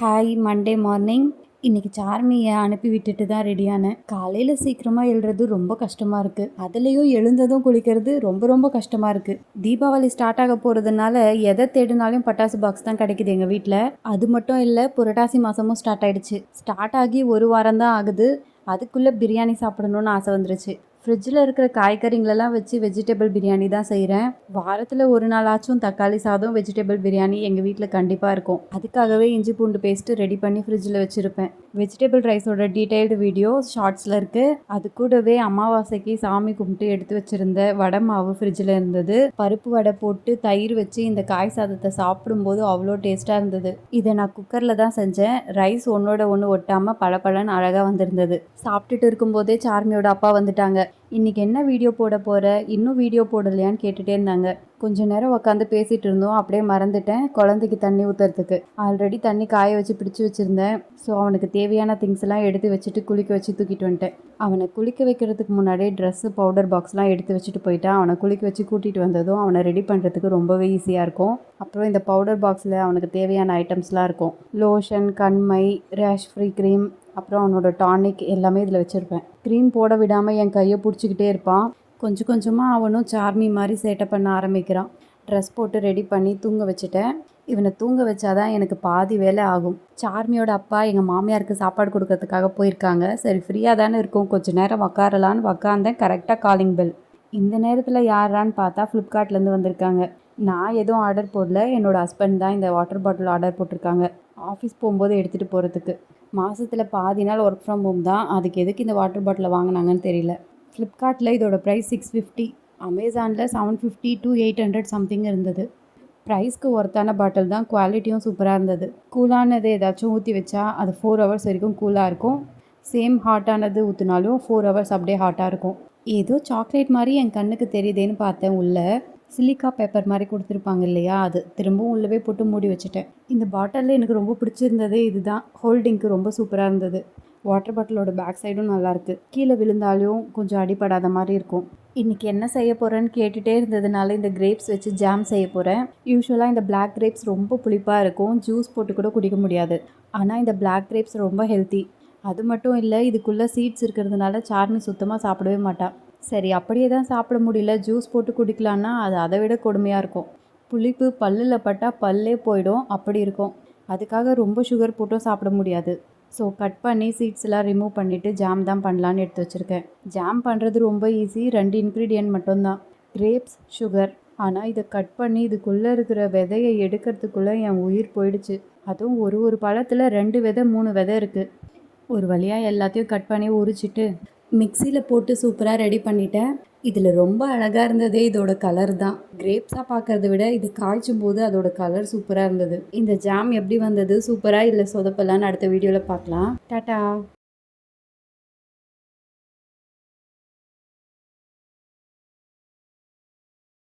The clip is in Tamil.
Hi Monday morning. இன்றைக்கி சார்மியை அனுப்பி விட்டுட்டு தான் ரெடியானேன். காலையில் சீக்கிரமாக எழுறது ரொம்ப கஷ்டமாக இருக்குது. அதுலேயும் எழுந்ததும் குளிக்கிறது ரொம்ப ரொம்ப கஷ்டமாக இருக்குது. தீபாவளி ஸ்டார்ட் ஆக போகிறதுனால எதை தேடினாலும் பட்டாசு பாக்ஸ் தான் கிடைக்குது எங்கள் வீட்டில். அது மட்டும் இல்லை, புரட்டாசி மாதமும் ஸ்டார்ட் ஆகிடுச்சு. ஸ்டார்ட் ஆகி ஒரு வாரம் தான் ஆகுது. அதுக்குள்ளே பிரியாணி சாப்பிடணுன்னு ஆசை வந்துருச்சு. ஃப்ரிட்ஜில் இருக்கிற காய்கறிங்களெல்லாம் வச்சு வெஜிடபிள் பிரியாணி தான் செய்கிறேன். வாரத்தில் ஒரு நாளாச்சும் தக்காளி சாதம் வெஜிடபிள் பிரியாணி எங்கள் வீட்டில் கண்டிப்பாக இருக்கும். அதுக்காகவே இஞ்சி பூண்டு பேஸ்ட்டு ரெடி பண்ணி ஃப்ரிட்ஜில் வச்சுருப்பேன். வெஜிடபிள் ரைஸோட டீட்டெயில்டு வீடியோ ஷார்ட்ஸில் இருக்குது. அது கூடவே அமாவாசைக்கு சாமி கும்பிட்டு எடுத்து வச்சுருந்த வடை மாவு ஃப்ரிட்ஜில் இருந்தது. பருப்பு வடை போட்டு தயிர் வச்சு இந்த காய் சாதத்தை சாப்பிடும்போது அவ்வளோ டேஸ்ட்டாக இருந்தது. இதை நான் குக்கரில் தான் செஞ்சேன். ரைஸ் ஒன்றோட ஒன்று ஒட்டாமல் பளபளன்னு அழகாக வந்திருந்தது. சாப்பிட்டுட்டு இருக்கும்போதே சார்மியோட அப்பா வந்துட்டாங்க. இன்றைக்கி என்ன வீடியோ போட போகிற, இன்னும் வீடியோ போடலையான்னு கேட்டுகிட்டே இருந்தாங்க. கொஞ்சம் நேரம் உட்காந்து பேசிகிட்டு இருந்தோம். அப்படியே மறந்துட்டேன் குழந்தைக்கு தண்ணி ஊற்றுறதுக்கு. ஆல்ரெடி தண்ணி காய வச்சு பிடிச்சி வச்சுருந்தேன். ஸோ அவனுக்கு தேவையான திங்ஸ் எல்லாம் எடுத்து வச்சுட்டு குளிக்க வச்சு தூக்கிட்டு வந்துட்டேன். அவனை குளிக்க வைக்கிறதுக்கு முன்னாடியே ட்ரெஸ்ஸு பவுடர் பாக்ஸ்லாம் எடுத்து வச்சுட்டு போயிட்டான். அவனை குளிக்க வச்சு கூட்டிகிட்டு வந்ததும் அவனை ரெடி பண்ணுறதுக்கு ரொம்பவே ஈஸியாக இருக்கும். அப்புறம் இந்த பவுடர் பாக்ஸில் அவனுக்கு தேவையான ஐட்டம்ஸ்லாம் இருக்கும். லோஷன், கண்மை, ரேஷ் ஃப்ரீ க்ரீம், அப்புறம் அவனோட டானிக் எல்லாமே இதில் வச்சுருப்பேன். க்ரீம் போட விடாமல் என் கையை பிடிச்சிக்கிட்டே இருப்பான். கொஞ்சம் கொஞ்சமாக அவனும் சார்மி மாதிரி சேட்டை பண்ண ஆரம்பிக்கிறான். ட்ரெஸ் போட்டு ரெடி பண்ணி தூங்க வச்சுட்டேன். இவனை தூங்க வச்சாதான் எனக்கு பாதி வேலை ஆகும். சார்மியோட அப்பா எங்கள் மாமியாருக்கு சாப்பாடு கொடுக்கறதுக்காக போயிருக்காங்க. சரி, ஃப்ரீயாக தானே இருக்கும், கொஞ்சம் நேரம் உக்காரலான்னு உக்காந்தேன். கரெக்டாக காலிங் பெல். இந்த நேரத்தில் யாரான்னு பார்த்தா ஃப்ளிப்கார்ட்லேருந்து வந்திருக்காங்க. நான் எதுவும் ஆர்டர் போடல. என்னோடய ஹஸ்பண்ட் தான் இந்த வாட்டர் பாட்டில் ஆர்டர் போட்டிருக்காங்க, ஆஃபீஸ் போகும்போது எடுத்துகிட்டு போகிறதுக்கு. மாதத்தில் பாதி நாள் ஒர்க் ஃப்ரம் ஹோம் தான். அதுக்கு எதுக்கு இந்த வாட்டர் பாட்டிலை வாங்கினாங்கன்னு தெரியல. ஃப்ளிப்கார்ட்டில் இதோட ப்ரைஸ் 650, அமேசானில் 750 to 800 சம்திங் இருந்தது. ப்ரைஸ்க்கு ஒர்த்தான பாட்டில் தான். குவாலிட்டியும் சூப்பராக இருந்தது. கூலானது ஏதாச்சும் ஊற்றி வச்சா அது 4 ஹவர்ஸ் வரைக்கும் கூலாக இருக்கும். சேம் ஹாட்டானது ஊற்றினாலும் 4 ஹவர்ஸ் அப்படியே ஹாட்டாக இருக்கும். ஏதோ சாக்லேட் மாதிரி என் கண்ணுக்கு தெரியுதேன்னு பார்த்தேன். உள்ளே சிலிக்கா பேப்பர் மாதிரி கொடுத்துருப்பாங்க இல்லையா, அது திரும்பவும் உள்ளவே போட்டு மூடி வச்சுட்டேன். இந்த பாட்டிலில் எனக்கு ரொம்ப பிடிச்சிருந்ததே இதுதான். ஹோல்டிங்க்கு ரொம்ப சூப்பராக இருந்தது. வாட்டர் பாட்டிலோட பேக் சைடும் நல்லாயிருக்கு. கீழே விழுந்தாலும் கொஞ்சம் அடிப்படாத மாதிரி இருக்கும். இன்றைக்கி என்ன செய்ய போகிறேன்னு கேட்டுகிட்டே இருந்ததுனால இந்த கிரேப்ஸ் வச்சு ஜாம் செய்ய போகிறேன். யூஸ்வலாக இந்த பிளாக் கிரேப்ஸ் ரொம்ப புளிப்பாக இருக்கும். ஜூஸ் போட்டு கூட குடிக்க முடியாது. ஆனால் இந்த பிளாக் கிரேப்ஸ் ரொம்ப ஹெல்த்தி. அது மட்டும் இல்லை, இதுக்குள்ளே சீட்ஸ் இருக்கிறதுனால சார்மி சுத்தமாக சாப்பிடவே மாட்டாள். சரி, அப்படியே தான் சாப்பிட முடியல, ஜூஸ் போட்டு குடிக்கலான்னா அது அதை விட கொடுமையாக இருக்கும். புளிப்பு பல்லில் பட்டால் பல்லே போயிடும், அப்படி இருக்கும். அதுக்காக ரொம்ப சுகர் போட்டும் சாப்பிட முடியாது. ஸோ கட் பண்ணி சீட்ஸ்லாம் ரிமூவ் பண்ணிவிட்டு ஜாம் தான் பண்ணலான்னு எடுத்து வச்சுருக்கேன். ஜாம் பண்ணுறது ரொம்ப ஈஸி. 2 இன்க்ரீடியன்ட் மட்டும்தான், கிரேப்ஸ், சுகர். ஆனால் இதை கட் பண்ணி இதுக்குள்ளே இருக்கிற விதையை எடுக்கிறதுக்குள்ளே என் உயிர் போயிடுச்சு. அதுவும் ஒரு பழத்தில் 2 விதை 3 விதை இருக்குது. ஒரு வழியாக எல்லாத்தையும் கட் பண்ணி உரிச்சிட்டு மிக்சியில் போட்டு சூப்பராக ரெடி பண்ணிட்டேன். இதில் ரொம்ப அழகாக இருந்ததே இதோட கலர் தான். கிரேப்ஸாக பார்க்குறத விட இது காய்ச்சும் போது அதோட கலர் சூப்பராக இருந்தது. இந்த ஜாம் எப்படி வந்தது, சூப்பராக இல்லை சொதப்பலான்னு அடுத்த வீடியோவில் பார்க்கலாம். டாட்டா.